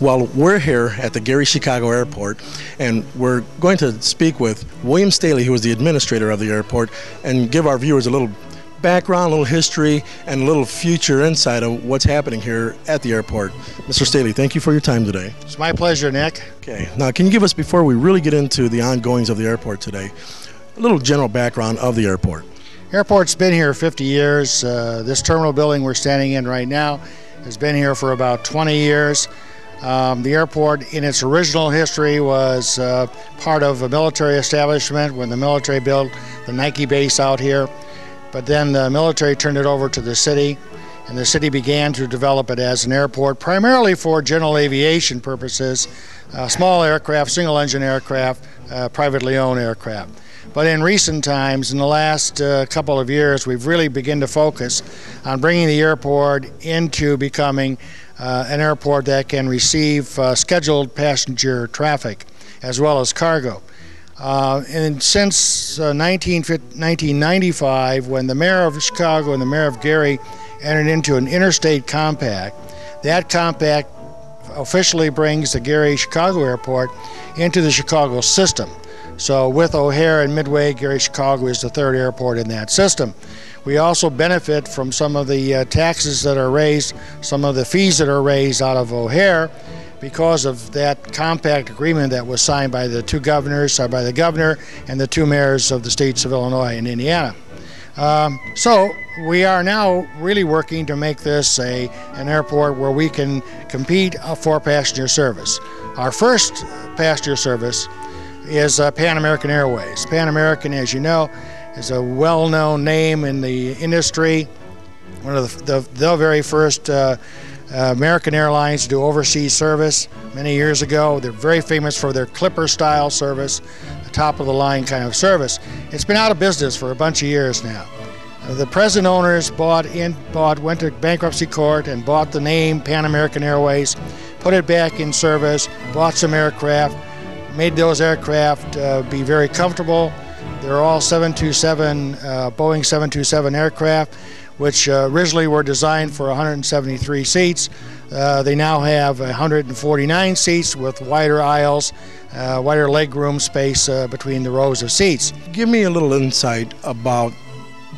Well, we're here at the Gary Chicago Airport, and we're going to speak with William Staehle, who is the administrator of the airport, and give our viewers a little background, a little history, and a little future insight of what's happening here at the airport. Mr. Staehle, thank you for your time today. It's my pleasure, Nick. Okay, now can you give us, before we really get into the ongoings of the airport today, a little general background of the airport? Airport's been here 50 years. This terminal building we're standing in right now has been here for about 20 years. The airport, in its original history, was part of a military establishment when the military built the Nike base out here. But then the military turned it over to the city, and the city began to develop it as an airport, primarily for general aviation purposes, small aircraft, single-engine aircraft, privately owned aircraft. But in recent times, in the last couple of years, we've really begun to focus on bringing the airport into becoming an airport that can receive scheduled passenger traffic as well as cargo. And since 1995, when the mayor of Chicago and the mayor of Gary entered into an interstate compact, that compact officially brings the Gary-Chicago Airport into the Chicago system. So with O'Hare and Midway, Gary-Chicago is the third airport in that system. We also benefit from some of the taxes that are raised, some of the fees that are raised out of O'Hare because of that compact agreement that was signed by the two governors, by the governor and the two mayors of the states of Illinois and Indiana. So we are now really working to make this an airport where we can compete for passenger service. Our first passenger service is Pan American Airways. Pan American, as you know, is a well-known name in the industry, one of the very first American airlines to do overseas service many years ago. They're very famous for their Clipper-style service, the top-of-the-line kind of service. It's been out of business for a bunch of years now. The present owners went to bankruptcy court and bought the name Pan American Airways, put it back in service, bought some aircraft, made those aircraft be very comfortable. They're all 727, Boeing 727 aircraft, which originally were designed for 173 seats. They now have 149 seats with wider aisles, wider legroom space between the rows of seats. Give me a little insight about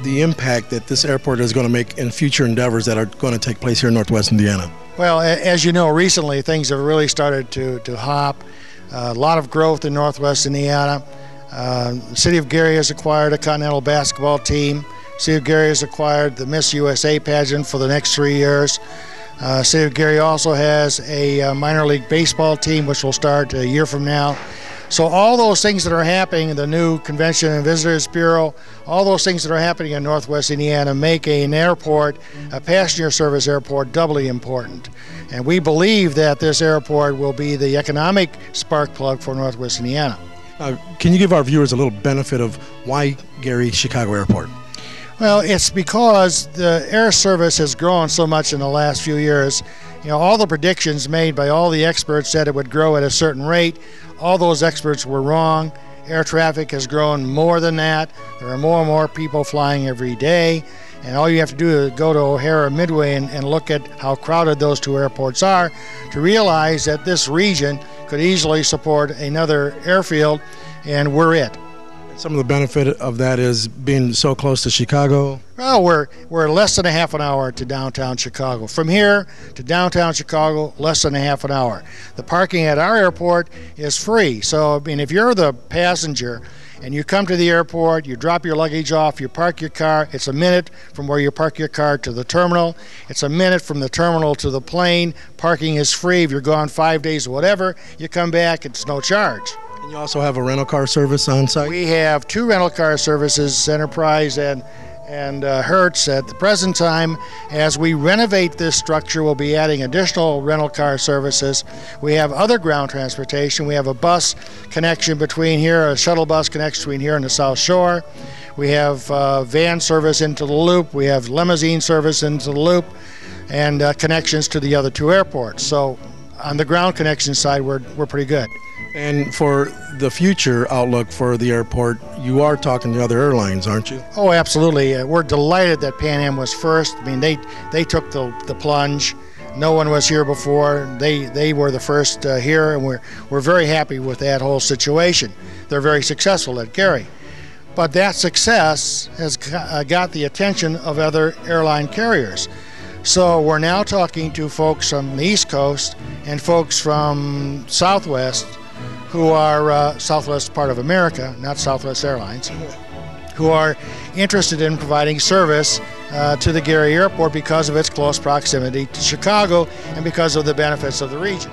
the impact that this airport is going to make in future endeavors that are going to take place here in Northwest Indiana. Well, as you know, recently things have really started to hop. A lot of growth in Northwest Indiana. The City of Gary has acquired a Continental basketball team. The City of Gary has acquired the Miss USA pageant for the next 3 years. City of Gary also has a minor league baseball team, which will start a year from now. So all those things that are happening in the new Convention and Visitors Bureau, all those things that are happening in Northwest Indiana make an airport, a passenger service airport, doubly important. And we believe that this airport will be the economic spark plug for Northwest Indiana. Can you give our viewers a little benefit of why Gary-Chicago Airport? Well, it's because the air service has grown so much in the last few years. You know, all the predictions made by all the experts said it would grow at a certain rate. All those experts were wrong. Air traffic has grown more than that. There are more and more people flying every day. And all you have to do is go to O'Hare or Midway and look at how crowded those two airports are to realize that this region could easily support another airfield, and we're it. Some of the benefit of that is being so close to Chicago. Well, we're less than a half an hour to downtown Chicago. From here to downtown Chicago, less than a half an hour. The parking at our airport is free. So, I mean, if you're the passenger and you come to the airport, you drop your luggage off, you park your car, it's a minute from where you park your car to the terminal. It's a minute from the terminal to the plane. Parking is free. If you're gone 5 days or whatever, you come back, it's no charge. And you also have a rental car service on site? We have two rental car services, Enterprise and Hertz. At the present time, as we renovate this structure, we'll be adding additional rental car services. We have other ground transportation. We have a bus connection between here, a shuttle bus connection between here and the South Shore. We have van service into the Loop. We have limousine service into the Loop, and connections to the other two airports. So on the ground connection side, we're pretty good. And for the future outlook for the airport, you are talking to other airlines, aren't you? Oh, absolutely. We're delighted that Pan Am was first. I mean, they took the plunge. No one was here before. They were the first here, and we're very happy with that whole situation. They're very successful at Gary. But that success has got the attention of other airline carriers. So we're now talking to folks from the East Coast and folks from Southwest, who are Southwest part of America, not Southwest Airlines, who are interested in providing service to the Gary Airport because of its close proximity to Chicago and because of the benefits of the region.